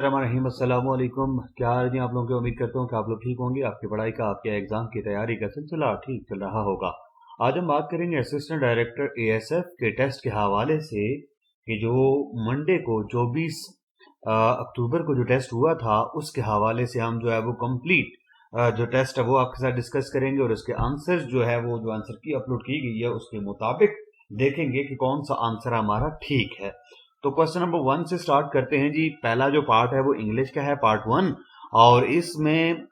रहीम अस्सलाम वालेकुम। क्या हाल है जी आप लोगों की। उम्मीद करता हूँ कि आप लोग ठीक होंगे। आपकी पढ़ाई का, आपके एग्जाम की तैयारी का सिलसिला ठीक चल रहा होगा। आज हम बात करेंगे असिस्टेंट डायरेक्टर एएसएफ के टेस्ट के हवाले से कि जो मंडे को 24 अक्टूबर को जो टेस्ट हुआ था उसके हवाले से हम जो है वो कंप्लीट जो टेस्ट है वो आपके साथ डिस्कस करेंगे और उसके आंसर्स जो है वो जो आंसर की अपलोड की गई है उसके मुताबिक देखेंगे कि कौन सा आंसर हमारा ठीक है। तो क्वेश्चन नंबर 1 से स्टार्ट करते हैं जी। पहला जो पार्ट है वो इंग्लिश का है, पार्ट 1, और इसमें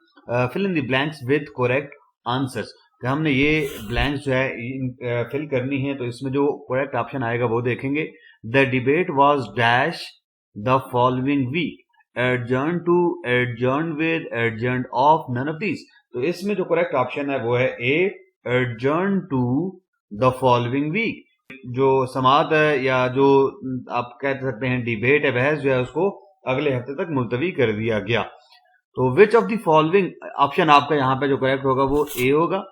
fill in the blanks with correct answers. कि हमने ये ब्लैंक्स जो है फिल करनी है, तो इसमें जो करेक्ट ऑप्शन आएगा वो देखेंगे। The debate was dash the following week, adjourn to, adjourn with, adjourn off, none of these. तो इसमें जो करेक्ट ऑप्शन है वो है A, adjourn to the following week. जो समात है या जो आप कह सकते हैं डिबेट है, बहस जो है, उसको अगले हफ्ते तक मुलतवी कर दिया गया। तो विच ऑफ द फॉलोइंग ऑप्शन आपका यहाँ पे जो करेक्ट होगा वो ए होगा।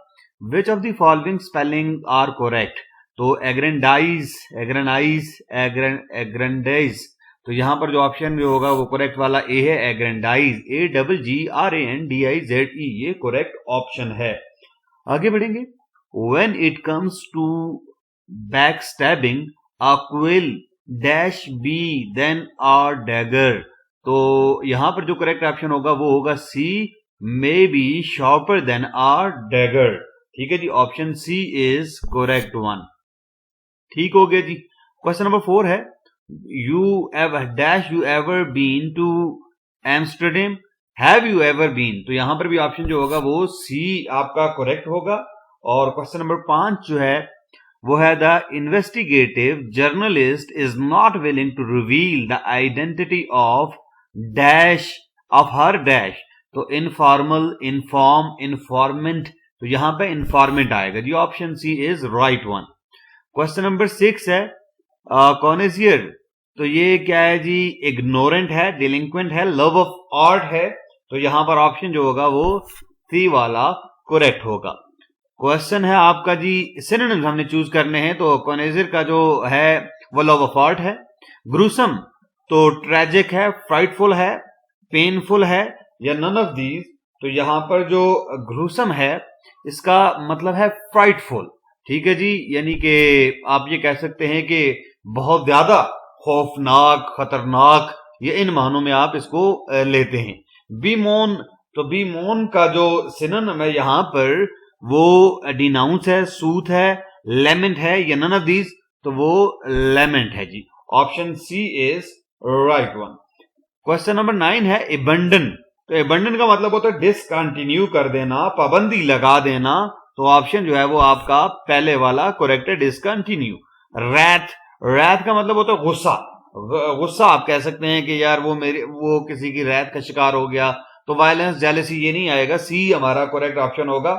विच of the following spelling are correct. तो एग्रेंडाइज, एग्रेनाइज, एग्रेंडाइज। तो यहाँ पर जो ऑप्शन जो होगा वो करेक्ट वाला ए है, एग्रेंडाइज, AGGRANDIZE, ये करेक्ट ऑप्शन है। आगे बढ़ेंगे। When it comes to backstabbing, a quill dash be then a dagger। तो यहां पर जो करेक्ट ऑप्शन होगा वो होगा C, may be sharper than a dagger। ठीक है जी, option C is correct one. ठीक हो गया जी। क्वेश्चन नंबर 4 है, you ever dash you ever been to Amsterdam, have you ever been. तो यहां पर भी ऑप्शन जो होगा वो सी आपका करेक्ट होगा। और क्वेश्चन नंबर 5 जो है वो है, the investigative journalist is not willing to reveal the identity of dash of her dash. तो इनफॉर्मल, इनफॉर्म, इन्फॉर्मेंट। तो यहां पे इन्फॉर्मेंट आएगा जी, option C is right one. Question number 6 है, कॉनेसियर। तो ये क्या है जी, इग्नोरेंट है, डिलिंक्वेंट है, लव ऑफ आर्ट है। तो यहां पर ऑप्शन जो होगा वो सी वाला करेक्ट होगा। क्वेश्चन है आपका जी, सिनोनिम्स हमने चूज करने हैं। तो कॉनेजियर का जो है वो लव ऑफ आर्ट है। ग्रूसम तो ट्रेजिक है, फ्राइटफुल है, पेनफुल है, या नन ऑफ दीज। तो यहां पर जो ग्रूसम है इसका मतलब है फ्राइटफुल। ठीक है जी, यानी कि आप ये कह सकते हैं कि बहुत ज्यादा खौफनाक, खतरनाक, ये इन मानों में आप इसको लेते हैं। बीमोन, तो बीमोन का जो सिनोनिम है यहां पर वो डिनाउंस है, सूथ है, लेमेंट है, या नन ऑफ दीज। तो वो लेमेंट है जी, option C is right one. Question number 9 है, एबंडन। तो एबंडन का मतलब होता है डिसकंटिन्यू कर देना, पाबंदी लगा देना। तो ऑप्शन जो है वो आपका पहले वाला करेक्ट है, डिसकंटिन्यू। रैथ, रैथ का मतलब होता है गुस्सा। गुस्सा आप कह सकते हैं कि यार वो किसी की रैथ का शिकार हो गया। तो वायलेंस, जेलसी, ये नहीं आएगा। सी हमारा करेक्ट ऑप्शन होगा।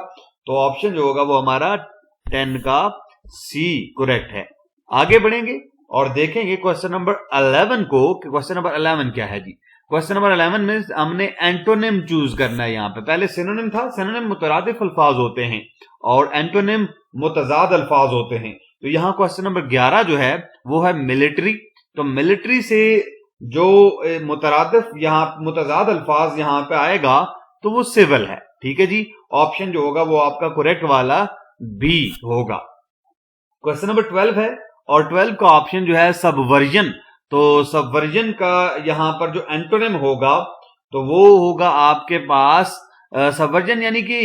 तो ऑप्शन जो होगा वो हमारा 10 का सी करेक्ट है। आगे बढ़ेंगे और देखेंगे क्वेश्चन नंबर 11 को कि क्वेश्चन नंबर 11 क्या है जी। क्वेश्चन नंबर 11 में हमने एंटोनिम चूज करना है। यहां पे पहले सिनोनिम था, सिनोनिम मुतरादिफ अल्फाज होते हैं और एंटोनिम मुतजाद अल्फाज होते हैं। तो यहां क्वेश्चन नंबर 11 जो है वो है मिलिट्री। तो मिलिट्री से जो मुतरादिफ यहां मुतजाद अल्फाज यहां पे आएगा तो वो सिविल है। ठीक है जी, ऑप्शन जो होगा वो आपका करेक्ट वाला बी होगा। क्वेश्चन नंबर 12 है और 12 का ऑप्शन जो है सबवर्जन। तो सबवर्जन का यहां पर जो एंटोनिम होगा तो वो होगा आपके पास सबवर्जन यानी कि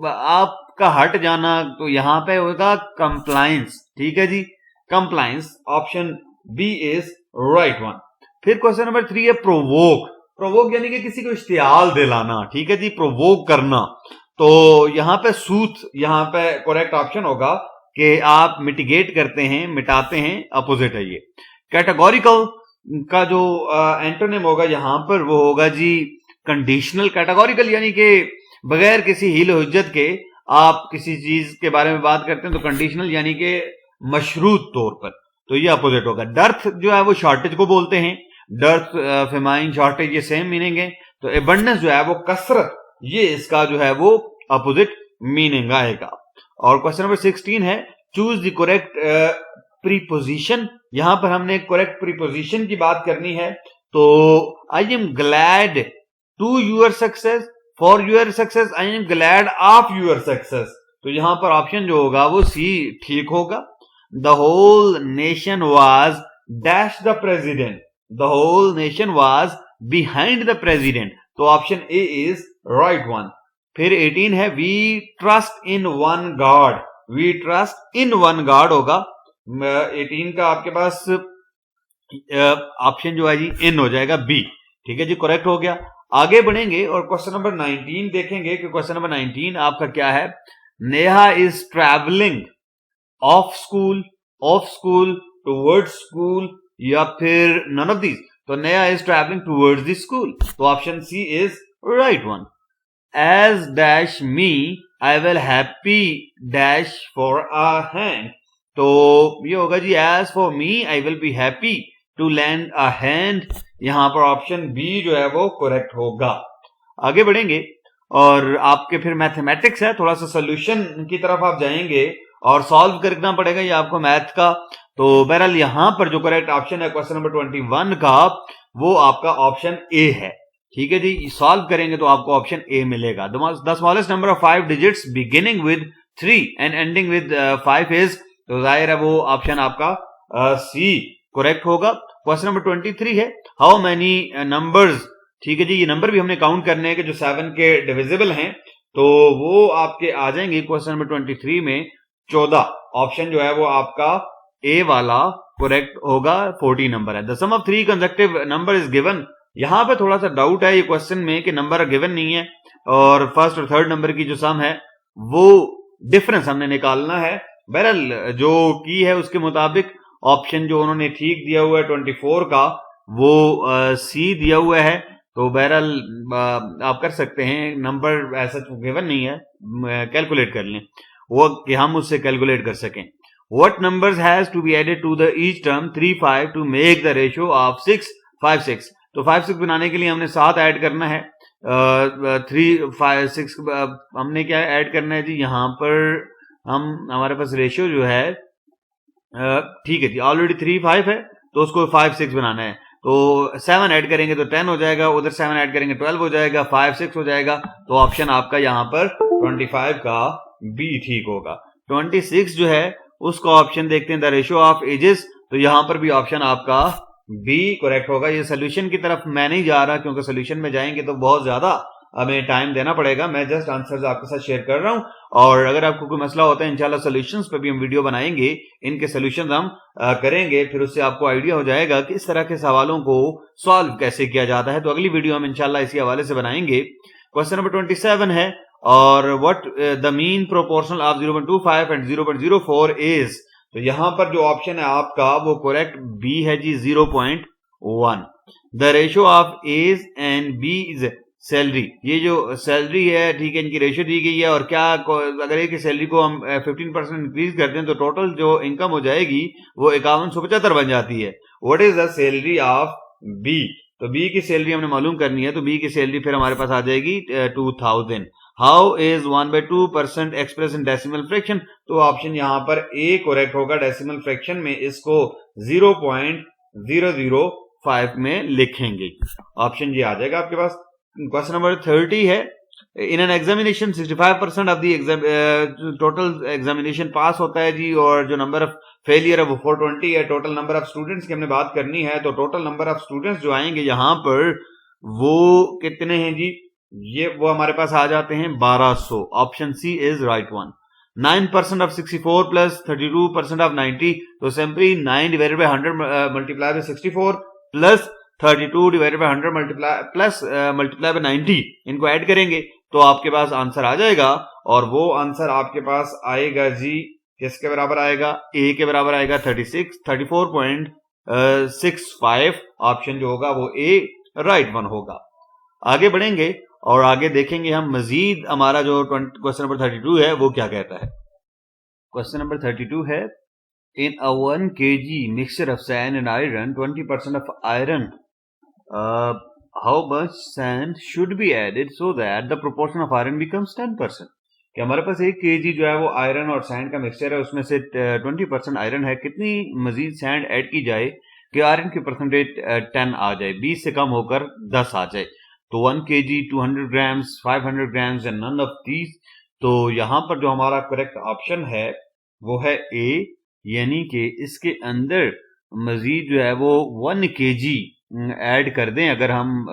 आपका हट जाना। तो यहां पे होगा कंप्लायंस। ठीक है जी, compliance, option B is right one. फिर क्वेश्चन नंबर 3 है प्रोवोक। प्रोवोक यानी कि किसी को इश्तियाल दिलाना। ठीक है जी, प्रोवोक करना। तो यहां पे सूथ यहां पे करेक्ट ऑप्शन होगा कि आप मिटिगेट करते हैं, मिटाते हैं, अपोजिट है ये। कैटेगोरिकल का जो एंटोनिम होगा यहां पर वो होगा जी कंडीशनल। कैटेगोरिकल यानी कि बगैर किसी हील हुज्जत के आप किसी चीज के बारे में बात करते हैं। तो कंडीशनल यानी कि मशरूत तौर पर। तो ये अपोजिट होगा। डर्थ जो है वो शॉर्टेज को बोलते हैं। डर्थ, फेमाइन, शॉर्टेज, ये सेम मीनिंग है। तो एबंडेंस जो है वो कसरत, ये इसका जो है वो अपोजिट मीनिंग आएगा। और क्वेश्चन नंबर 16 है, चूज द करेक्ट प्रीपोजिशन। यहां पर हमने करेक्ट प्रीपोजिशन की बात करनी है। तो I am glad to your success, for your success, I am glad of your success. तो यहां पर ऑप्शन जो होगा वो सी ठीक होगा। The whole nation was dash the president, the whole nation was behind the president, तो option A is right one. फिर 18 है we trust in one God, we trust in one God होगा। 18 का आपके पास ऑप्शन जो है जी इन हो जाएगा बी। ठीक है जी, करेक्ट हो गया। आगे बढ़ेंगे और क्वेश्चन नंबर 19 देखेंगे कि क्वेश्चन नंबर 19 आपका क्या है। Neha is travelling off school towards school या फिर नन ऑफ दीज। तो Neha is travelling towards the school, तो option C is right one. As dash me I will happy dash for a hand, तो ये होगा जी as for me I will be happy to land a hand. यहां पर option B जो है वो करेक्ट होगा। आगे बढ़ेंगे और आपके फिर मैथमेटिक्स है, थोड़ा सा सोल्यूशन की तरफ आप जाएंगे और सॉल्व करना पड़ेगा ये आपको मैथ का। तो बहरहाल यहां पर जो करेक्ट ऑप्शन है क्वेश्चन नंबर 21 का वो आपका ऑप्शन ए है। ठीक है जी, सॉल्व करेंगे तो आपको ऑप्शन ए मिलेगा। The smallest number of 5 digits beginning with 3 and ending with 5 is, तो जाहिर है वो ऑप्शन आपका सी करेक्ट होगा। क्वेश्चन नंबर 23 है हाउ मैनी नंबर्स। ठीक है जी, ये नंबर भी हमने काउंट करने हैं कि जो 7 के डिविजिबल हैं, तो वो आपके आ जाएंगे क्वेश्चन नंबर 23 में 14। ऑप्शन जो है वो आपका ए वाला करेक्ट होगा, 40 नंबर है। The sum of 3 consecutive number is given. यहां पे थोड़ा सा डाउट है ये क्वेश्चन में कि नंबर गिवन नहीं है और फर्स्ट और थर्ड नंबर की जो सम है वो डिफरेंस हमने निकालना है। बहरहाल जो की है उसके मुताबिक ऑप्शन जो उन्होंने ठीक दिया हुआ है 24 का वो सी दिया हुआ है। तो बहरहाल आप कर सकते हैं, नंबर ऐसा गिवन नहीं है, कैलकुलेट कर लें वो कि हम उससे कैलकुलेट कर सकें। What numbers has to be added to the each term 3 5 to make the ratio of 6 5 6। तो 5 6 बनाने के लिए हमने 7 ऐड करना है। 3 5 6 हमने क्या ऐड करना है जी, यहां पर हमारे पास रेशियो जो है ठीक है जी, ऑलरेडी 3 5 है तो उसको 5 6 बनाना है। तो 7 ऐड करेंगे तो 10 हो जाएगा, उधर 7 ऐड करेंगे 12 हो जाएगा, 5 6 हो जाएगा। तो ऑप्शन आपका यहां पर 25 का बी ठीक होगा। 26 जो है उसका ऑप्शन देखते हैं द रेशियो ऑफ एजेस, तो यहां पर भी ऑप्शन आपका बी करेक्ट होगा। ये सोल्यूशन की तरफ मैं नहीं जा रहा क्योंकि सोल्यूशन में जाएंगे तो बहुत ज्यादा हमें टाइम देना पड़ेगा। मैं जस्ट आंसर्स आपके साथ शेयर कर रहा हूं और अगर आपको कोई मसला होता है इंशाल्लाह सोल्यूशंस पे भी हम वीडियो बनाएंगे, इनके सोल्यूशंस हम करेंगे, फिर उससे आपको आइडिया हो जाएगा कि इस तरह के सवालों को सॉल्व कैसे किया जाता है। तो अगली वीडियो हम इंशाल्लाह इसी हवाले से बनाएंगे। क्वेश्चन नंबर 27 है और what the mean proportional of 0.25 and 0.04 is. तो यहां पर जो ऑप्शन है आपका वो करेक्ट बी है जी, 0.1। The ratio of A's and B is salary. ये जो सैलरी है ठीक है, इनकी रेशियो दी गई है और क्या अगर एक सैलरी को हम 15% इंक्रीज करते हैं तो टोटल जो इनकम हो जाएगी वो 5175 बन जाती है। What is the salary of B. तो बी की सैलरी हमने मालूम करनी है, तो बी की सैलरी फिर हमारे पास आ जाएगी 2000। How is 1/2% express in decimal fraction. तो ऑप्शन यहां पर ए करेक्ट होगा। डेसिमल फ्रैक्शन में इसको 0.005 में लिखेंगे, ऑप्शन ये आ जाएगा आपके पास। क्वेश्चन नंबर 30 है in an examination 65% of the total examination पास होता है जी, और जो नंबर ऑफ फेलियर है वो 420 है। टोटल नंबर ऑफ स्टूडेंट्स की हमने बात करनी है, तो टोटल नंबर ऑफ स्टूडेंट्स जो आएंगे यहां पर वो कितने हैं जी, ये वो हमारे पास आ जाते हैं 1200। Option C is right one. 9% of 64 plus 32% of 90, तो simply 9 divided by 100 multiply by 64 plus 32 divided by 100 multiply by 90, इनको ऐड करेंगे तो आपके पास आंसर आ जाएगा। और वो आंसर आपके पास आएगा जी किसके बराबर आएगा, ए के बराबर आएगा, 34.65। ऑप्शन जो होगा वो ए राइट वन होगा। आगे बढ़ेंगे और आगे देखेंगे हम मजीद हमारा जो क्वेश्चन नंबर 32 है वो क्या कहता है। क्वेश्चन नंबर 32 है in a 1 kg mixture of sand and iron, 20% of iron, how much sand should be added so that the proportion of iron becomes 10%। कि हमारे पास 1 kg जो है वो आयरन और सैंड का मिक्सचर है, उसमें से 20% आयरन है, कितनी मजीद सैंड ऐड की जाए कि आयरन की परसेंटेज 10 आ जाए, 20 से कम होकर 10 आ जाए, तो 1 kg, 200 grams, 500 grams and none of these. तो यहाँ पर जो हमारा करेक्ट ऑप्शन है वो है ए, यानी कि इसके अंदर मजीद जो है वो 1 kg ऐड कर दें अगर हम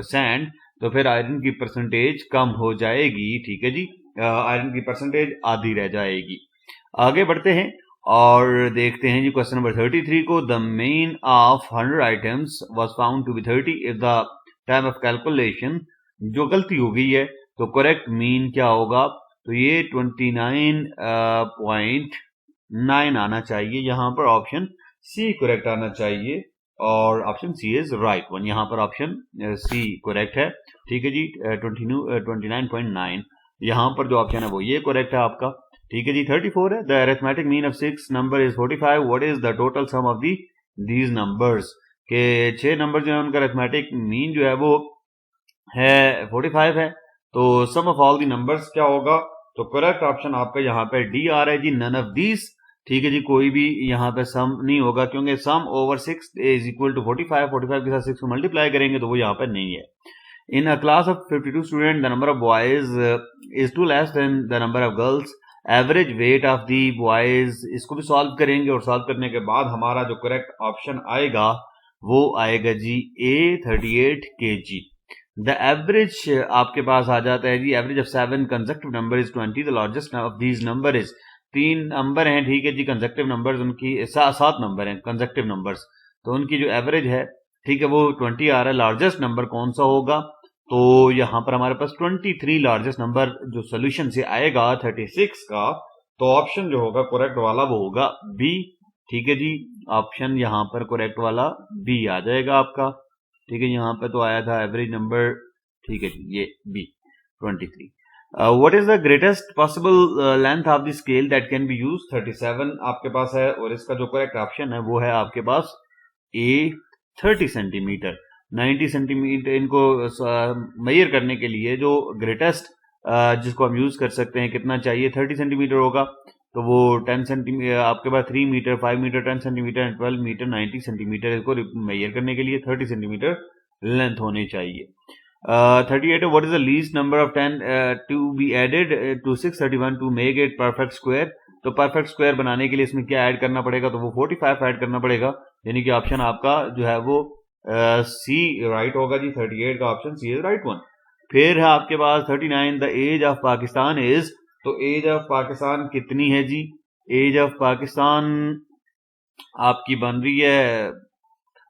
सैंड, तो फिर आयरन की परसेंटेज कम हो जाएगी। ठीक है जी, आयरन की परसेंटेज आधी रह जाएगी। आगे बढ़ते हैं और देखते हैं जी क्वेश्चन नंबर 33 को। The mean of 100 items was found to be 30 if the time of calculation. जो गलती हो गई है तो करेक्ट मीन क्या होगा, तो ये 29.9 आना चाहिए, यहाँ पर ऑप्शन सी करेक्ट आना चाहिए और option C is right one. यहाँ पर ऑप्शन सी करेक्ट है। ठीक है जी, 29.9 यहाँ पर जो ऑप्शन है वो ये करेक्ट है आपका। ठीक है जी, 34 है। The arithmetic mean of 6 number is 45, what is the total sum of these numbers. के 6 नंबर जो है उनका अरिथमेटिक मीन जो है वो है 45 है, तो सम ऑफ ऑल दी नंबर्स क्या होगा, तो करेक्ट ऑप्शन आपका यहाँ पे डी आ रहा है जी, नन ऑफ दीज। ठीक है जी, कोई भी यहाँ पे सम नहीं होगा क्योंकि सम ओवर 6 इज इक्वल टू 45, 45 के साथ 6 को मल्टीप्लाई करेंगे तो वो यहाँ पे नहीं है। In a class of 52 students, the number of boys is too less than the number of girls. Average weight of the boys, इसको भी सॉल्व करेंगे और सॉल्व करने के बाद हमारा जो करेक्ट ऑप्शन आएगा वो आएगा जी A 38 kg। द एवरेज आपके पास आ जाता है जी, average of 7 consecutive number is 20, the largest of these number is, 3 number हैं, ठीक है जी, कंसेक्टिव नंबर्स उनकी 7 नंबर हैं कंसेक्टिव नंबर्स, तो उनकी जो एवरेज है ठीक है वो 20 आ रहा है। लार्जेस्ट नंबर कौन सा होगा, तो यहाँ पर हमारे पास 23 लार्जेस्ट नंबर जो सोल्यूशन से आएगा 36 का, तो ऑप्शन जो होगा करेक्ट वाला वो होगा बी। ठीक है जी, ऑप्शन यहाँ पर करेक्ट वाला बी आ जाएगा आपका। ठीक है, यहाँ पे तो आया था एवरेज नंबर, ठीक है जी, ये B 23। What is the greatest possible length of the scale that can be use, 37 आपके पास है और इसका जो करेक्ट ऑप्शन है वो है आपके पास ए 30 सेंटीमीटर। 90 सेंटीमीटर इनको मेजर करने के लिए जो ग्रेटेस्ट जिसको हम यूज कर सकते हैं कितना चाहिए, 30 सेंटीमीटर होगा, तो वो 10 सेंटीमीटर आपके पास 3 metre, 5 metre, 10 centimetre and 12 metre, 90 centimetre इसको मेजर करने के लिए 30 सेंटीमीटर लेंथ होनी चाहिए। 38 what is the least number of 10 to be added to 631 to make it perfect square. तो परफेक्ट स्क्वायर बनाने के लिए इसमें क्या ऐड करना पड़ेगा, तो वो 45 ऐड करना पड़ेगा, यानी कि ऑप्शन आपका जो है वो सी राइट होगा जी, 38 का option C is right one. फिर है आपके पास 39 the age of Pakistan is, तो एज ऑफ पाकिस्तान कितनी है जी, एज ऑफ पाकिस्तान आपकी बन रही है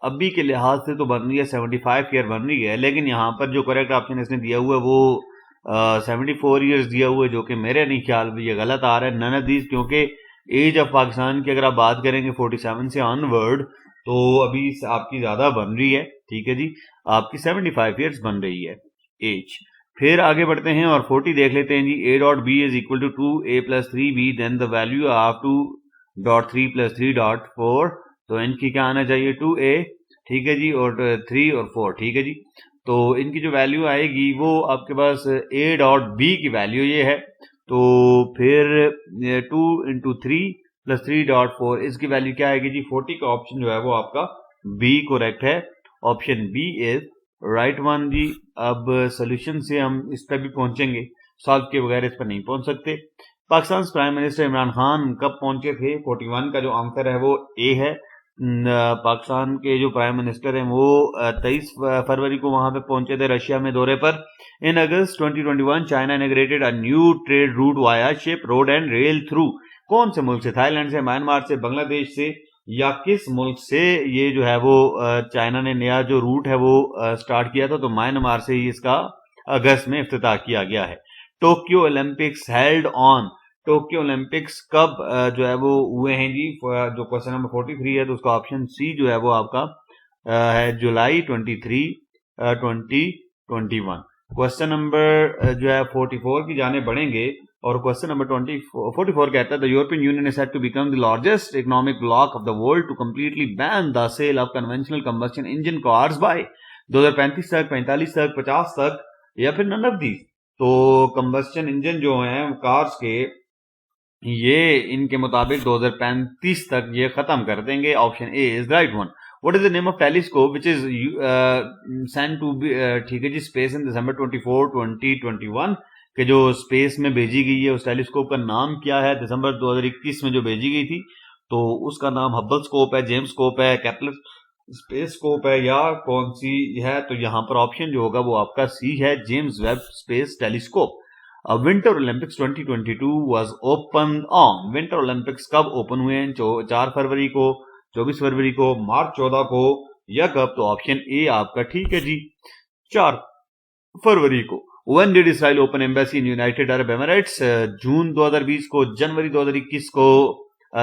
अभी के लिहाज से तो बन रही है 75 ईयर बन रही है, लेकिन यहाँ पर जो करेक्ट ऑप्शन इसने दिया हुआ है वो 74 ईयर्स दिया हुआ है, जो कि मेरे नहीं ख्याल में ये गलत आ रहा है, नन ऑफ दीज, क्योंकि एज ऑफ पाकिस्तान की अगर आप बात करेंगे 47 से ऑनवर्ड तो अभी आपकी ज्यादा बन रही है। ठीक है जी, आपकी 75 ईयर्स बन रही है एज। फिर आगे बढ़ते हैं और 40 देख लेते हैं जी, a dot B is equal to 2a plus 3b, then the value of 2 dot 3 plus 3 dot 4, तो इनकी क्या आना चाहिए 2a, ठीक है जी, और 3 और 4, ठीक है जी, तो इनकी जो वैल्यू आएगी वो आपके पास a डॉट बी की वैल्यू ये है, तो फिर 2 इंटू 3 प्लस 3 डॉट 4 इसकी वैल्यू क्या आएगी जी 40 का ऑप्शन जो है वो आपका बी करेक्ट है, option B is right one जी। अब सोल्यूशन से हम इस पर भी पहुंचेंगे, सॉल्व के बगैर इस पर नहीं पहुंच सकते। पाकिस्तान प्राइम मिनिस्टर इमरान खान कब पहुंचे थे, 41 का जो आंसर है वो ए है। पाकिस्तान के जो प्राइम मिनिस्टर हैं वो 23 फरवरी को वहां पे पहुंचे थे रशिया में दौरे पर। इन अगस्त 2021 China inaugurated a new trade route via ship, road and rail through, कौन से मुल्क से, थाईलैंड से, म्यांमार से, बांग्लादेश से, या किस मुल्क से ये जो है वो चाइना ने नया जो रूट है वो स्टार्ट किया था, तो म्यांमार से ही इसका अगस्त में इफ्तिताह किया गया है। Tokyo Olympics held on, Tokyo Olympics कब जो है वो हुए हैं जी, जो क्वेश्चन नंबर 43 है तो उसका ऑप्शन सी जो है वो आपका है जुलाई 23 2021। क्वेश्चन नंबर जो है 44 की जाने बढ़ेंगे और क्वेश्चन नंबर 44 कहता है the European Union is set to become the largest economic bloc of the world to completely ban the sale of conventional combustion engine cars by 2035 तक, 45 तक, 50 तक, या फिर नन ऑफ दीज। तो कंबस्शन इंजन जो हैं कार्स के, ये इनके मुताबिक 2035 तक ये खत्म कर देंगे, option A is right one. What is the name of telescope which is sent to be, ठीक है जी, स्पेस इन December 24, 2021 के जो स्पेस में भेजी गई है उस टेलीस्कोप का नाम क्या है? दिसंबर 2021 में जो भेजी गई थी, तो उसका नाम हब्बल स्कोप है, जेम्स स्कोप है, केपलर स्पेस स्कोप है, या कौन सी है? तो यहाँ पर ऑप्शन जो होगा वो आपका सी है, James Webb space telescope. Winter Olympics 2022 was open on, winter Olympics कब ओपन हुए हैं? 4 फरवरी को, 24 फरवरी को, मार्च 14 को, या कब? तो ऑप्शन ए आपका ठीक है जी, 4 फरवरी को। When did Israel open embassy in United Arab Emirates? जून 2020 को, जनवरी 2021 को,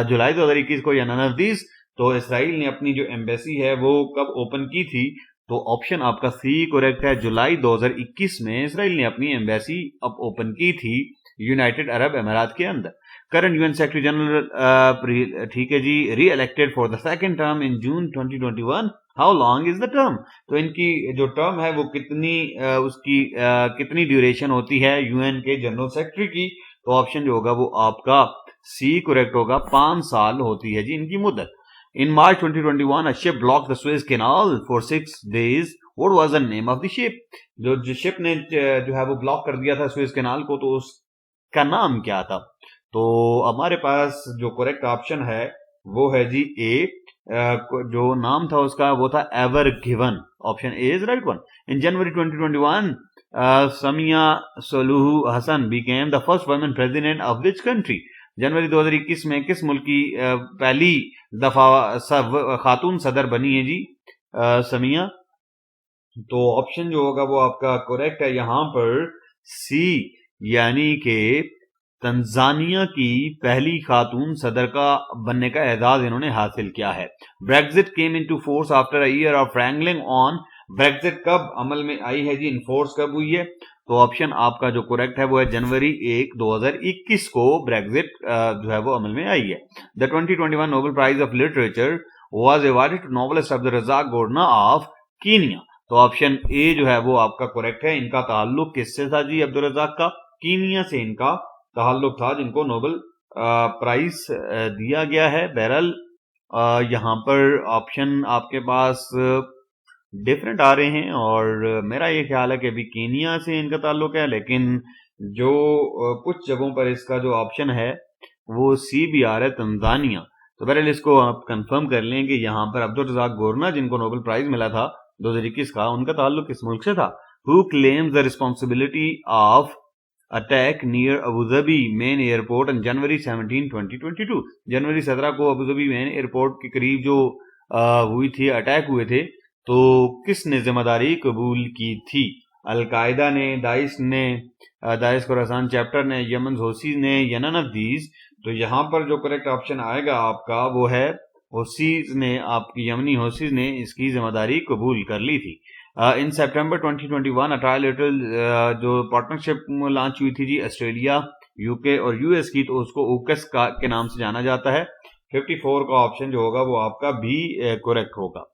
जुलाई 2021 को, या none of these? तो इसराइल ने अपनी जो एम्बेसी है वो कब ओपन की थी? तो ऑप्शन आपका सी करेक्ट है, जुलाई 2021 में इसराइल ने अपनी एम्बेसी अब ओपन की थी यूनाइटेड अरब अमीरात के अंदर। करंट यूएन सेक्रेटरी जनरल, ठीक है जी, re-elected for the second term in June 2021, how long is the term? तो इनकी जो टर्म है वो कितनी, उसकी कितनी ड्यूरेशन होती है यूएन के जनरल सेक्रेटरी की? तो ऑप्शन जो होगा वो आपका सी करेक्ट होगा, 5 साल होती है जी इनकी मुद्दत। In March 2021, a ship blocked the Suez Canal for 6 days. What was the name of the ship? जो शिप ने जो है वो ब्लॉक कर दिया था सुएज कैनाल को, तो उसका नाम क्या था? तो हमारे पास जो करेक्ट ऑप्शन है वो है जी ए, जो नाम था उसका वो था ever given. Option A is right one. In January 2021, Samia Suluhu Hassan became the first woman president of which country? जनवरी 2021 में किस मुल्क की पहली दफा खातून सदर बनी है जी समिया? तो ऑप्शन जो होगा वो आपका करेक्ट है यहाँ पर सी, यानी कि तंजानिया की पहली खातून सदर का बनने का एजाज इन्होंने हासिल किया है। Brexit came into force after a year of wrangling on, Brexit कब अमल में आई है जी, इनफोर्स कब हुई है? तो ऑप्शन आपका जो करेक्ट है वो है जनवरी 1, 2021 को ब्रेक्जिट जो है वो अमल में आई है। The 2021 Nobel prize of literature was awarded to novelist Abdulrazak Gurnah of Kenya. तो ऑप्शन ए जो है वो आपका करेक्ट है। इनका ताल्लुक किससे था जी? अब्दुल रज़ाक का कीनिया से इनका ताल्लुक था, जिनको नोबेल प्राइज दिया गया है। बहरहाल यहाँ पर ऑप्शन आपके पास डिफरेंट आ रहे हैं, और मेरा ये ख्याल है कि अभी केनिया से इनका ताल्लुक है, लेकिन जो कुछ जगहों पर इसका जो ऑप्शन है वो सी भी आ रहा है, तंजानिया। तो बहरहाल इसको आप कंफर्म कर लें कि यहाँ पर अब्दुल रज़ाक गोरना, जिनको नोबेल प्राइज मिला था 2021 का, उनका ताल्लुक किस मुल्क से था? Who claims the responsibility of attack near Abu Dhabi main airport on January 17, 2022? जनवरी 17 को अबू धाबी मेन एयरपोर्ट के करीब जो हुई थी, अटैक हुए थे, तो किसने जिम्मेदारी कबूल की थी? अलकायदा ने, दाइश खुरासान चैप्टर ने, यमन हौसी ने, या नन ऑफ दीज? तो यहाँ पर जो करेक्ट ऑप्शन आएगा आपका वो है हौसीज ने, आपकी यमनी हौसीज ने इसकी जिम्मेदारी कबूल कर ली थी। इन सितंबर 2021 ट्रायलैटरल जो पार्टनरशिप लॉन्च हुई थी जी ऑस्ट्रेलिया, यूके और यूएस की, तो उसको ओकस के नाम से जाना जाता है। 54 का ऑप्शन जो होगा वो आपका भी करेक्ट होगा।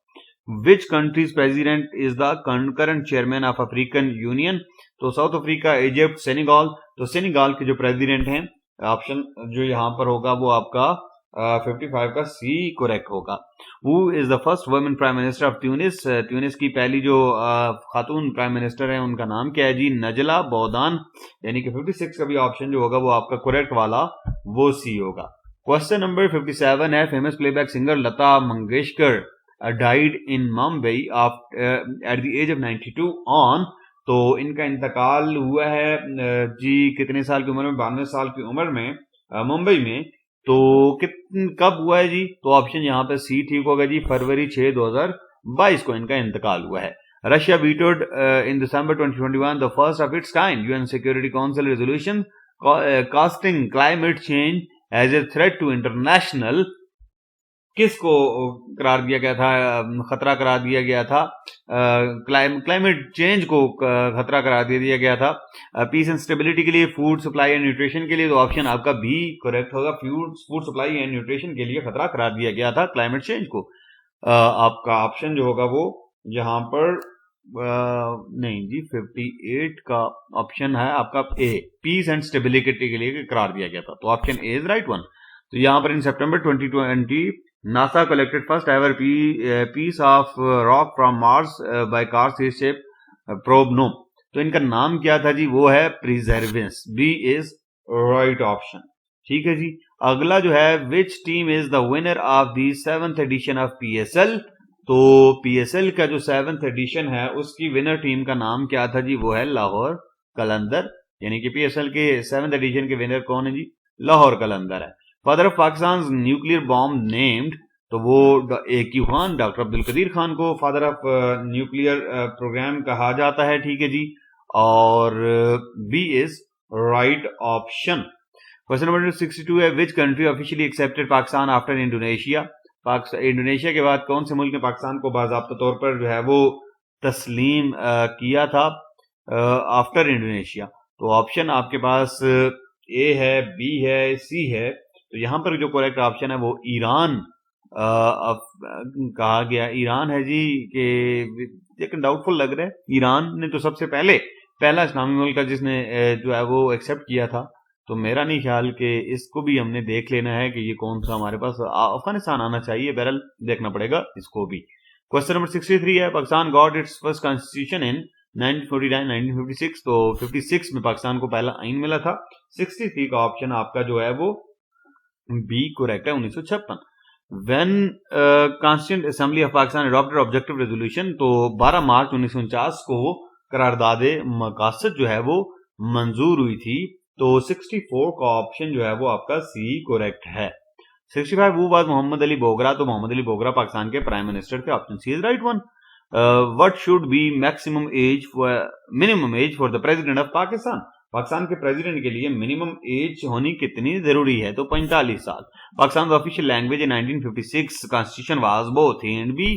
Which country's president is the current chairman of African Union? तो साउथ अफ्रीका, इजिप्ट, सेनेगल। तो सेनेगल के जो प्रेसिडेंट हैं, ऑप्शन जो यहाँ पर होगा वो आपका 55 का सी करेक्ट होगा। Who is the first woman prime minister of Tunis? Tunis की पहली जो खातून प्राइम मिनिस्टर है उनका नाम क्या है जी? नजला बौदान। यानी कि 56 का भी ऑप्शन जो होगा वो आपका करेक्ट वाला वो सी होगा। क्वेश्चन नंबर 57 है, famous playback singer Lata Mangeshkar died in Mumbai at the age of 92 on, तो इनका इंतकाल हुआ है जी कितने साल की उम्र में? 92 साल की उम्र में, मुंबई में। तो कब हुआ है जी? तो ऑप्शन यहाँ पे सी ठीक होगा जी, फरवरी 6, 2022 को इनका इंतकाल हुआ है। Russia vetoed in December 2021 the first of its kind UN Security Council resolution casting climate change as a threat to international, किसको करार दिया गया था, खतरा करार दिया गया था? क्लाइमेट चेंज को खतरा करार दिया गया था पीस एंड स्टेबिलिटी के लिए, फूड सप्लाई एंड न्यूट्रिशन के लिए। तो ऑप्शन आपका बी करेक्ट होगा, फूड सप्लाई एंड न्यूट्रिशन के लिए खतरा करार दिया गया था क्लाइमेट चेंज को। आपका ऑप्शन जो होगा वो यहाँ पर नहीं जी, 58 का ऑप्शन है आपका ए, पीस एंड स्टेबिलिटी के लिए करार दिया गया था। तो option A is right one. तो यहाँ पर in September 2020 NASA collected first ever piece of rock from Mars by cars shape probe no. तो इनका नाम क्या था जी? वो है Perseverance. B is right option. ठीक है जी। अगला जो है, which team is the winner of the 7th edition of PSL. तो पीएसएल का जो 7th एडिशन है उसकी विनर टीम का नाम क्या था जी? वो है लाहौर कलंदर। यानी कि पीएसएल के 7th एडिशन के विनर कौन है जी? लाहौर कलंदर है। Father of Pakistan nuclear bomb named, तो वो AQ खान, डॉक्टर अब्दुल कदीर खान को फादर ऑफ न्यूक्लियर प्रोग्राम कहा जाता है। ठीक है जी। और B is right option. Question number 62 है, which country officially accepted Pakistan after Indonesia. Indonesia के बाद कौन से मुल्क ने पाकिस्तान को बाज़ाब्ता तौर पर जो है वो तस्लीम किया था आफ्टर इंडोनेशिया? तो ऑप्शन आपके पास ए है, बी है, सी है। तो यहां पर जो करेक्ट ऑप्शन है वो ईरान कहा गया। ईरान है जी, के लेकिन डाउटफुल लग रहा है। ईरान ने तो सबसे पहला इस्लामी मुल्क है जिसने जो है वो एक्सेप्ट किया था। तो मेरा नहीं ख्याल कि इसको भी हमने देख लेना है कि ये कौन सा हमारे पास। अफगानिस्तान आना चाहिए, बहरहाल देखना पड़ेगा इसको भी। क्वेश्चन नंबर 63 है, Pakistan got its first constitution in 1949 1956। तो 56 में पाकिस्तान को पहला आइन मिला था। 63 का ऑप्शन आपका जो है वो बी करेक्ट है, 1956। When Constituent Assembly of Pakistan adopted objective resolution, तो 12 मार्च 1949 को करारदादे मकासद जो है वो मंजूर हुई थी। तो 64 का ऑप्शन जो है वो आपका सी करेक्ट है। 65 वो बात मोहम्मद अली बोगरा। तो मोहम्मद अली बोगरा पाकिस्तान के प्राइम मिनिस्टर थे। Option C is right one. What should be minimum age for the president of Pakistan. Pakistan के प्रेसिडेंट के लिए मिनिमम एज होनी कितनी जरूरी है? तो 45 साल। Pakistan official language in 1956 constitution was both A and B,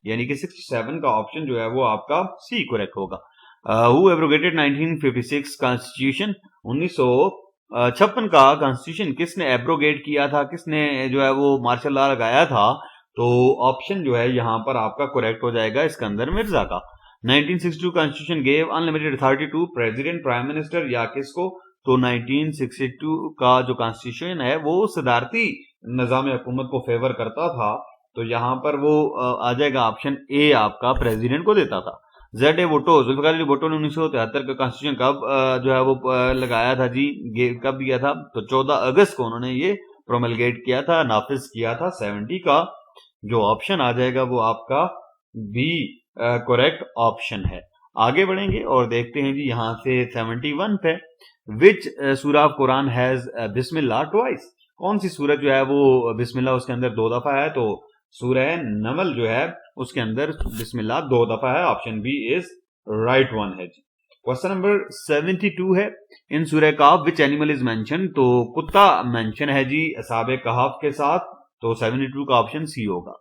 यानी कि 67 का ऑप्शन जो है वो आपका सी करेक्ट होगा। Who abrogated 1956 constitution. 1956 का कॉन्स्टिट्यूशन किसने एब्रोगेट किया था, किसने जो है वो मार्शल लॉ लगाया था? तो ऑप्शन जो है यहां पर आपका करेक्ट हो जाएगा इस्कंदर मिर्जा का। 1962 constitution gave unlimited authority to president, prime minister या किसको? तो 1962 का जो कॉन्स्टिट्यूशन है वो सदारती निजाम हुकूमत को फेवर करता था। तो यहां पर वो आ जाएगा ऑप्शन ए आपका, प्रेसिडेंट को देता था। ZA भुट्टो, जुल्फिकार अली भुट्टो ने 1973 का कॉन्स्टिट्यूशन कब जो है वो लगाया था जी? कब दिया था? तो 14 अगस्त को उन्होंने ये प्रोमलगेट किया था, नाफिज किया था। 70 का जो ऑप्शन आ जाएगा वो आपका बी करेक्ट ऑप्शन है। आगे बढ़ेंगे और देखते हैं जी यहां से 71 पे, विच सूरा of Quran has Bismillah twice. कौन सी सूरत जो है वो बिस्मिल्लाह उसके अंदर 2 दफा है? तो सूरह नमल जो है उसके अंदर बिस्मिल्लाह 2 दफा है। Option B is right one है जी। क्वेश्चन नंबर 72 है, in Surah Kahf which animal is mention. तो कुत्ता मेंशन है जी असहाबे कहफ के साथ। तो 72 का ऑप्शन सी होगा।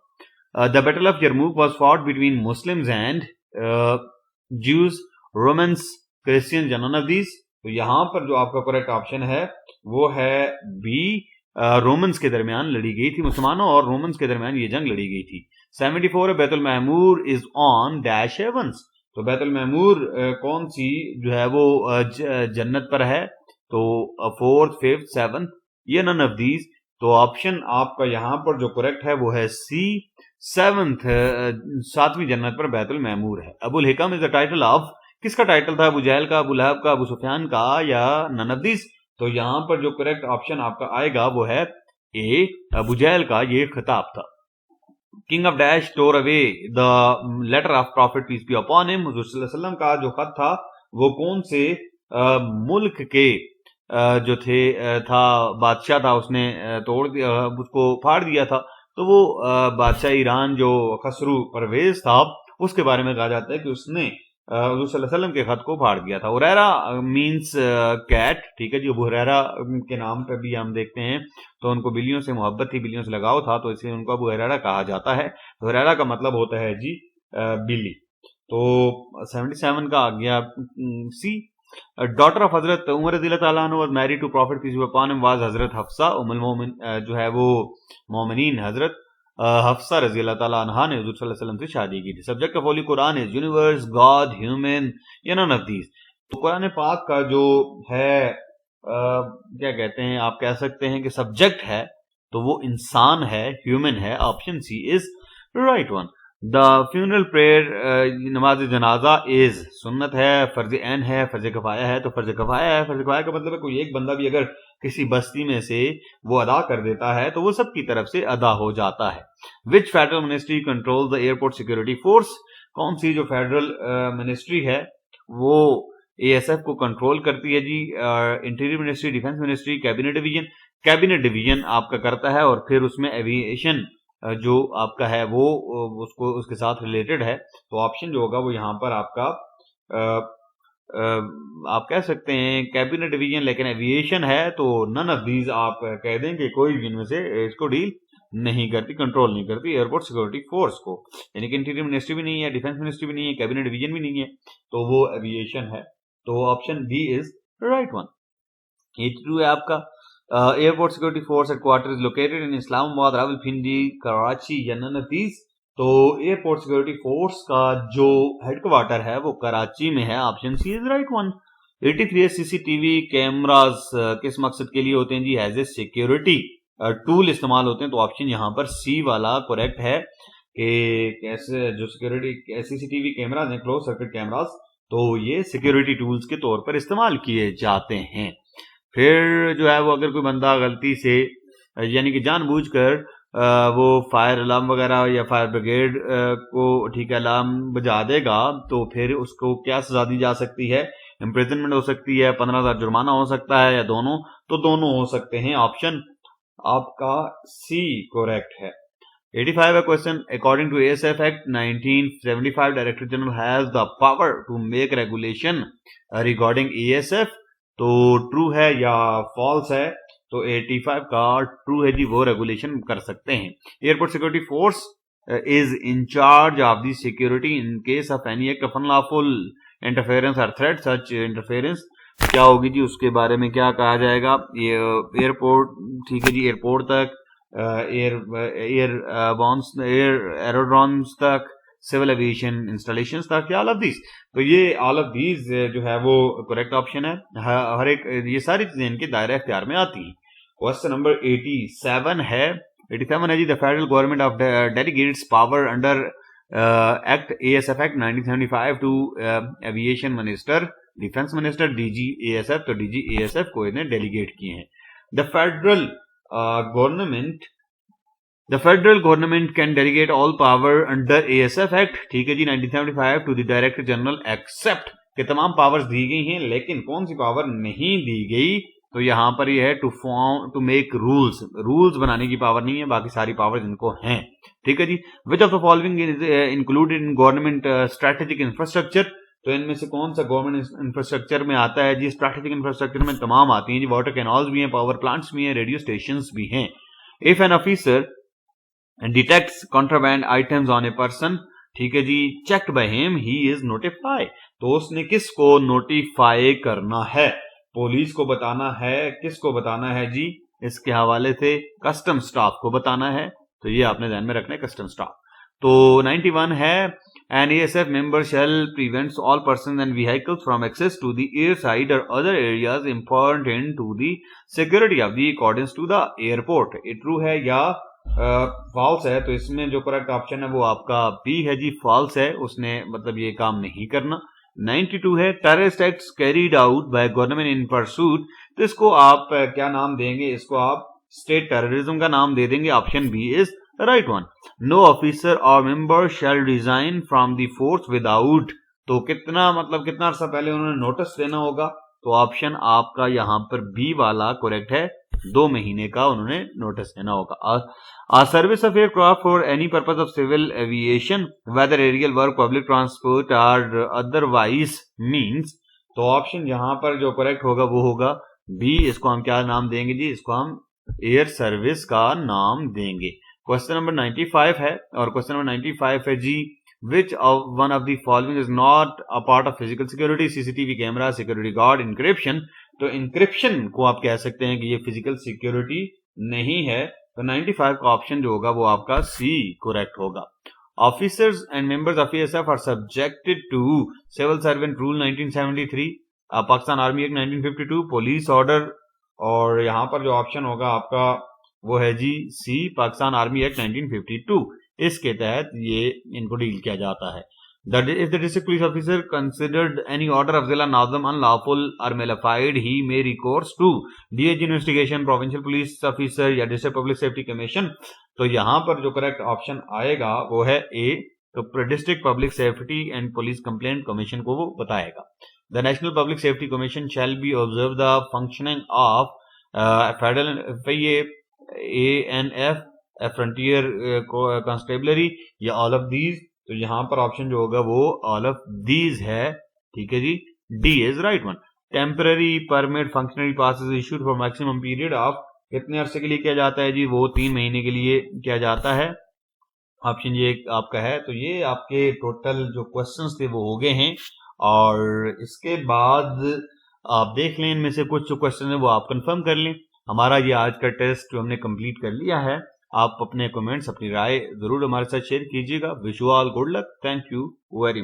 The Battle of Yarmouk was fought between Muslims and Jews, Romans, Christians, none of these। तो यहां पर जो आपका करेक्ट ऑप्शन है वो है बी, रोमन्स के दरमियान लड़ी गई थी। मुसलमानों और रोमन्स के दरमियान ये जंग लड़ी गई थी। 74 है, Baitul Mamur is on dash heavens. तो बैतुल महमूर कौन सी जो है वो जन्नत पर है? तो 4th, 5th, 7th, ये नन ऑफ दीज। तो ऑप्शन आपका यहां पर जो करेक्ट है वो है सी, 7th, 7वीं जन्नत पर बैतुल महमूर है। Abul Hikam is the title of, किसका टाइटल था? अबू जहल का, अबू लहब का, अबू सुफियान का या नन ऑफ दिस। तो यहां पर जो करेक्ट ऑप्शन आपका आएगा वो है ए, अबू जहल का ये खिताब था। King of dash tore away the letter of prophet peace be upon him. हुजूर सल्लल्लाहु अलैहि वसल्लम का जो खत था वो कौन से मुल्क के जो थे था बादशाह था, उसने तोड़ दिया, उसको फाड़ दिया था। तो वो बादशाह ईरान जो खसरू परवेज था उसके बारे में कहा जाता है कि उसने हुजूर सल्लल्लाहु अलैहि वसल्लम के खत को फाड़ दिया था। Hurairah means cat. ठीक है जी। अबू हुरैरा के नाम पे भी हम देखते हैं तो उनको बिल्लियों से मोहब्बत थी, बिल्लियों से लगाव था, तो इसलिए उनको अबू हुरैरा कहा जाता है। हुरैरा का मतलब होता है जी बिल्ली। तो 77 का आ गया सी। डॉटर ऑफ हजरत उमर रज़ियल्लाहु ताला अन्हु was married to prophet peace be upon him was Hazrat Hafsa उम्मुल मोमिन, जो है वो मोमिनीन हजरत हफ्सा रज़ियल्लाहु ताला अन्हा ने हुजूर सल्लल्लाहु अलैहि वसल्लम से शादी की थी। Subject of Holi Quran is universe, God, human, या नन ऑफ दीज। तो कुरान पाक का जो है क्या कहते हैं, आप कह सकते हैं कि सब्जेक्ट है तो वो इंसान है, ह्यूमन है। Option C is right one. The funeral prayer, नमाज जनाजा इज सुन्नत है, फर्ज ऐन है, फर्ज कफाया है। तो फर्ज कफाया है। फर्ज कफाया का मतलब है कोई एक बंदा भी अगर किसी बस्ती में से वो अदा कर देता है तो वो सबकी तरफ से अदा हो जाता है। Which federal ministry control the airport security force, कौन सी जो फेडरल मिनिस्ट्री है वो एएसएफ को कंट्रोल करती है जी? Interior ministry, defence ministry, cabinet division. Cabinet division आपका करता है और फिर उसमें एविएशन जो आपका है वो उसको उसके साथ रिलेटेड है। तो ऑप्शन जो होगा वो यहाँ पर आपका आप कह सकते हैं कैबिनेट डिवीजन, लेकिन एविएशन है तो नन ऑफ दीज आप कह दें कि कोई भी इनमें से इसको डील नहीं करती, कंट्रोल नहीं करती एयरपोर्ट सिक्योरिटी फोर्स को। यानी कि इंटीरियर मिनिस्ट्री भी नहीं है, डिफेंस मिनिस्ट्री भी नहीं है, कैबिनेट डिवीजन भी नहीं है, तो वो एविएशन है। तो option B is right one. 82 है आपका। Airport security force headquarter is located in Islamabad, Rawalpindi, Karachi या नन ऑफ दीज। तो एयरपोर्ट सिक्योरिटी फोर्स का जो हेडक्वार्टर है वो कराची में है। Option C is right one. 83 है सीसीटीवी कैमरास किस मकसद के लिए होते हैं जी? एज ए सिक्योरिटी टूल इस्तेमाल होते हैं। तो ऑप्शन यहाँ पर सी वाला करेक्ट है कि कैसे जो सिक्योरिटी सीसीटीवी कैमरास हैं, क्लोज सर्किट कैमरास, तो ये सिक्योरिटी टूल्स के तौर पर इस्तेमाल किए जाते हैं। फिर जो है वो अगर कोई बंदा गलती से यानी कि जानबूझकर वो फायर अलार्म वगैरह या फायर ब्रिगेड को ठीक है अलार्म बजा देगा तो फिर उसको क्या सजा दी जा सकती है? इम्प्रिजनमेंट हो सकती है, 15,000 जुर्माना हो सकता है, या दोनों? तो दोनों हो सकते हैं। ऑप्शन आपका सी करेक्ट है। 85 question, according to ASF act 1975 director general has the power to make regulation regarding ASF. तो ट्रू है या फॉल्स है? तो 85 का ट्रू है जी, वो रेगुलेशन कर सकते हैं। Airport security force is in charge of the security in case of any act of unlawful interference और थ्रेट। सच इंटरफेरेंस क्या होगी जी? उसके बारे में क्या कहा जाएगा? ये एयरपोर्ट, ठीक है जी, एयरपोर्ट तक, एयर एरोड्रोम्स तक, सिविल एविएशन इंस्टॉलेशन तक, या ऑल ऑफ दीज? तो ये ऑल ऑफ दीज जो है वो करेक्ट ऑप्शन है। हर एक ये सारी चीजें इनके दायरे इख्तियार में आती हैं। क्वेश्चन नंबर 87 है। 87 है जी, the federal government of delegates power under act ASF act 1975 to aviation minister, defence minister, DG ASF. तो डीजी एएसएफ को इन्हें डेलीगेट किए हैं। The federal government can delegate all power under ASF act, ठीक है जी, 1975 to the director general except के तमाम पावर्स दी गई हैं, लेकिन कौन सी पावर नहीं दी गई? तो यहां पर यह है टू मेक रूल्स बनाने की पावर नहीं है, बाकी सारी पावर्स इनको हैं, ठीक है जी। Which of the following is included in government strategic infrastructure? तो इनमें से कौन सा गवर्नमेंट इंफ्रास्ट्रक्चर में आता है जी? स्ट्रेटेजिक इंफ्रास्ट्रक्चर में तमाम आती हैं जी, वाटर कैनाल्स भी हैं, पावर प्लांट्स भी हैं, रेडियो स्टेशन भी हैं। If an officer detects contraband items on a person, ठीक है जी, checked by him, he is notify. तो उसने किसको नोटिफाई करना है? पुलिस को बताना है, किसको बताना है जी? इसके हवाले से कस्टम स्टाफ को बताना है। तो ये आपने ध्यान में रखना है, कस्टम स्टाफ। तो 91 है, an ASF member shall prevents all person and vehicles from access to the air side और other areas important to the security of the according to the airport. ये ट्रू है या फॉल्स है? तो इसमें जो करेक्ट ऑप्शन है वो आपका बी है जी, फॉल्स है, उसने मतलब ये काम नहीं करना। 92 है, terrorist acts carried out by government in pursuit. तो इसको आप क्या नाम देंगे? इसको आप स्टेट टेररिज्म का नाम दे देंगे। Option B is right one. No officer और member shall resign from the force without. तो कितना मतलब कितना अर्सा पहले उन्होंने नोटिस देना होगा? तो ऑप्शन आपका यहां पर बी वाला करेक्ट है, 2 महीने का उन्होंने नोटिस देना होगा। Service of aircraft for any purpose of civil aviation whether aerial work public transport और अदरवाइज मींस। तो ऑप्शन यहां पर जो करेक्ट होगा वो होगा बी। इसको हम क्या नाम देंगे जी? इसको हम एयर सर्विस का नाम देंगे। क्वेश्चन नंबर 95 है, और क्वेश्चन नंबर 95 है जी, which of one of the following is not a part of physical security? CCTV camera, security guard, encryption. तो इंक्रिप्शन को आप कह सकते हैं कि ये फिजिकल सिक्योरिटी नहीं है। तो 95 का ऑप्शन जो होगा वो आपका सी करेक्ट होगा। Officers and members of ASF are subjected to civil servant rule 1973, Pakistan army act 1952, police order, और यहां पर जो ऑप्शन होगा आपका वो है जी सी, पाकिस्तान आर्मी एक्ट 1952। इसके तहत ये इनको डील किया जाता है। If the district police officer considered any order of Zilla Nazam unlawful or malified, he may recourse to DH investigation, provincial police officer या district public safety commission। तो यहाँ पर जो करेक्ट ऑप्शन आएगा वो है ए, तो district public safety and police complaint commission को वो बताएगा। The national public safety commission shall be observe the functioning of federal ANF, frontier constabulary या ऑल ऑफ दीज। तो यहाँ पर ऑप्शन जो होगा वो ऑल ऑफ दीज है, ठीक है जी, D is right one. Temporary permit functionary pass is issued for maximum period of, कितने अरसे के लिए किया जाता है जी, वो 3 महीने के लिए किया जाता है। ऑप्शन ये आपका है। तो ये आपके टोटल जो क्वेश्चंस थे वो हो गए हैं, और इसके बाद आप देख लें इनमें से कुछ जो क्वेश्चन है वो आप कंफर्म कर लें। हमारा ये आज का टेस्ट जो हमने कंप्लीट कर लिया है। आप अपने कमेंट्स, अपनी राय जरूर हमारे साथ शेयर कीजिएगा। Wish you all good luck. Thank you very much.